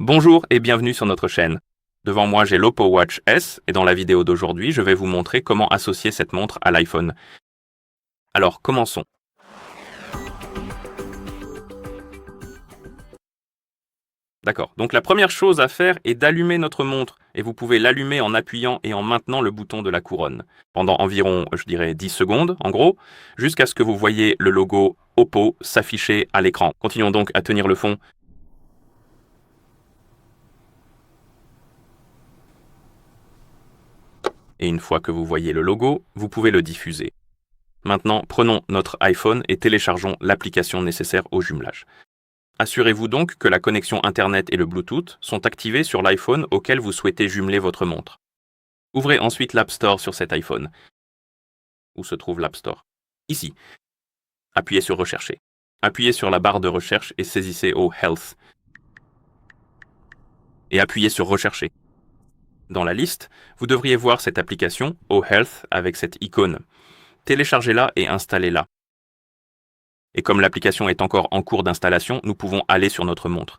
Bonjour et bienvenue sur notre chaîne. Devant moi j'ai l'Oppo Watch S et dans la vidéo d'aujourd'hui je vais vous montrer comment associer cette montre à l'iPhone. Alors commençons. D'accord, donc la première chose à faire est d'allumer notre montre et vous pouvez l'allumer en appuyant et en maintenant le bouton de la couronne pendant environ, je dirais 10 secondes en gros, jusqu'à ce que vous voyez le logo Oppo s'afficher à l'écran. Continuons donc à tenir le fond. Et une fois que vous voyez le logo, vous pouvez le diffuser. Maintenant, prenons notre iPhone et téléchargeons l'application nécessaire au jumelage. Assurez-vous donc que la connexion Internet et le Bluetooth sont activés sur l'iPhone auquel vous souhaitez jumeler votre montre. Ouvrez ensuite l'App Store sur cet iPhone. Où se trouve l'App Store? Ici. Appuyez sur Rechercher. Appuyez sur la barre de recherche et saisissez au Health. Et appuyez sur Rechercher. Dans la liste, vous devriez voir cette application, Oh Health, avec cette icône. Téléchargez-la et installez-la. Et comme l'application est encore en cours d'installation, nous pouvons aller sur notre montre.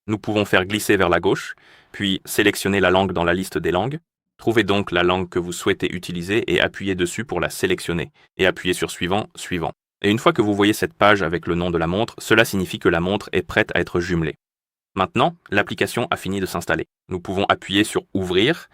Nous pouvons faire glisser vers la gauche, puis sélectionner la langue dans la liste des langues. Trouvez donc la langue que vous souhaitez utiliser et appuyez dessus pour la sélectionner. Et appuyez sur Suivant, Suivant. Et une fois que vous voyez cette page avec le nom de la montre, cela signifie que la montre est prête à être jumelée. Maintenant, l'application a fini de s'installer. Nous pouvons appuyer sur Ouvrir.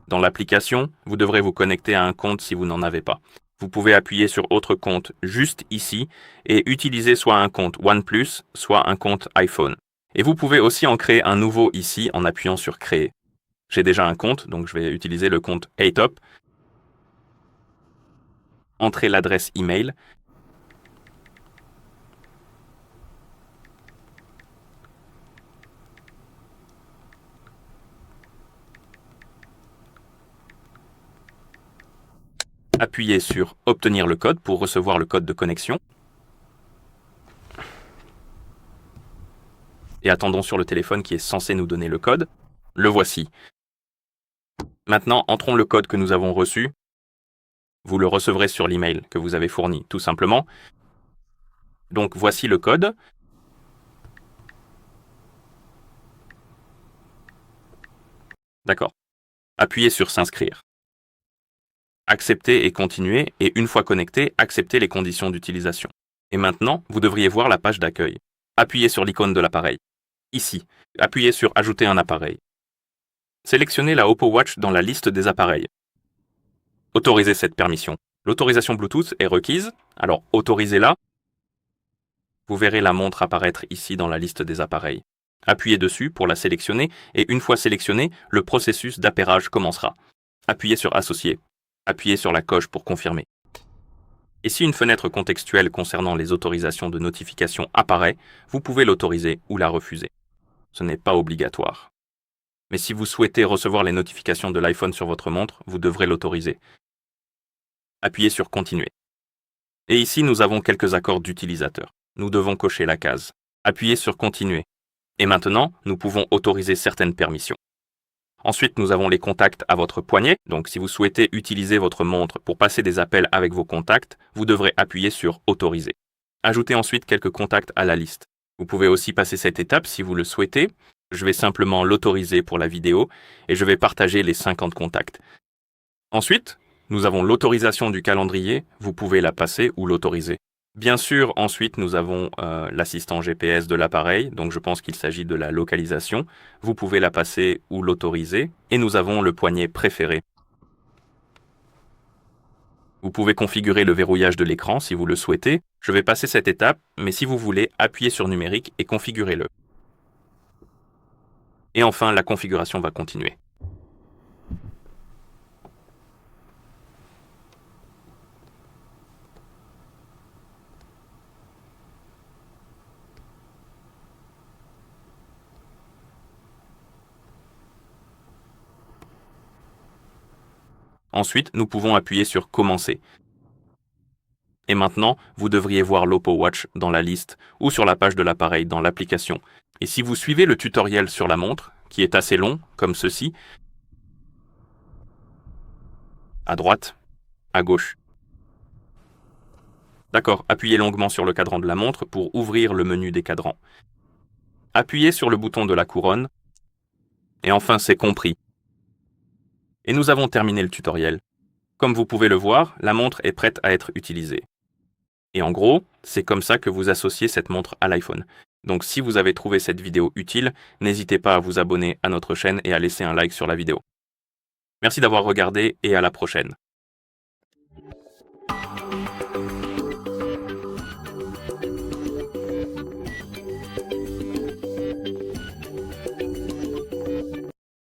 Dans l'application, vous devrez vous connecter à un compte si vous n'en avez pas. Vous pouvez appuyer sur Autre compte juste ici et utiliser soit un compte OnePlus, soit un compte iPhone. Et vous pouvez aussi en créer un nouveau ici en appuyant sur Créer. J'ai déjà un compte, donc je vais utiliser le compte Atop. Entrez l'adresse email. Appuyez sur Obtenir le code pour recevoir le code de connexion. Et attendons sur le téléphone qui est censé nous donner le code. Le voici. Maintenant, entrons le code que nous avons reçu. Vous le recevrez sur l'email que vous avez fourni, tout simplement. Donc voici le code. D'accord. Appuyez sur S'inscrire. Acceptez et continuez, et une fois connecté, acceptez les conditions d'utilisation. Et maintenant, vous devriez voir la page d'accueil. Appuyez sur l'icône de l'appareil. Ici, appuyez sur Ajouter un appareil. Sélectionnez la Oppo Watch dans la liste des appareils. Autorisez cette permission. L'autorisation Bluetooth est requise, alors autorisez-la. Vous verrez la montre apparaître ici dans la liste des appareils. Appuyez dessus pour la sélectionner, et une fois sélectionnée, le processus d'appairage commencera. Appuyez sur Associer. Appuyez sur la coche pour confirmer. Et si une fenêtre contextuelle concernant les autorisations de notification apparaît, vous pouvez l'autoriser ou la refuser. Ce n'est pas obligatoire. Mais si vous souhaitez recevoir les notifications de l'iPhone sur votre montre, vous devrez l'autoriser. Appuyez sur Continuer. Et ici, nous avons quelques accords d'utilisateurs. Nous devons cocher la case. Appuyez sur Continuer. Et maintenant, nous pouvons autoriser certaines permissions. Ensuite, nous avons les contacts à votre poignet. Donc, si vous souhaitez utiliser votre montre pour passer des appels avec vos contacts, vous devrez appuyer sur Autoriser. Ajoutez ensuite quelques contacts à la liste. Vous pouvez aussi passer cette étape si vous le souhaitez. Je vais simplement l'autoriser pour la vidéo et je vais partager les 50 contacts. Ensuite, nous avons l'autorisation du calendrier. Vous pouvez la passer ou l'autoriser. Bien sûr, ensuite, nous avons l'assistant GPS de l'appareil, donc je pense qu'il s'agit de la localisation. Vous pouvez la passer ou l'autoriser. Et nous avons le poignet préféré. Vous pouvez configurer le verrouillage de l'écran si vous le souhaitez. Je vais passer cette étape, mais si vous voulez, appuyez sur Numérique et configurez-le. Et enfin, la configuration va continuer. Ensuite, nous pouvons appuyer sur Commencer. Et maintenant, vous devriez voir l'Oppo Watch dans la liste ou sur la page de l'appareil dans l'application. Et si vous suivez le tutoriel sur la montre, qui est assez long, comme ceci, à droite, à gauche. D'accord, appuyez longuement sur le cadran de la montre pour ouvrir le menu des cadrans. Appuyez sur le bouton de la couronne. Et enfin, c'est compris. Et nous avons terminé le tutoriel. Comme vous pouvez le voir, la montre est prête à être utilisée. Et en gros, c'est comme ça que vous associez cette montre à l'iPhone. Donc si vous avez trouvé cette vidéo utile, n'hésitez pas à vous abonner à notre chaîne et à laisser un like sur la vidéo. Merci d'avoir regardé et à la prochaine.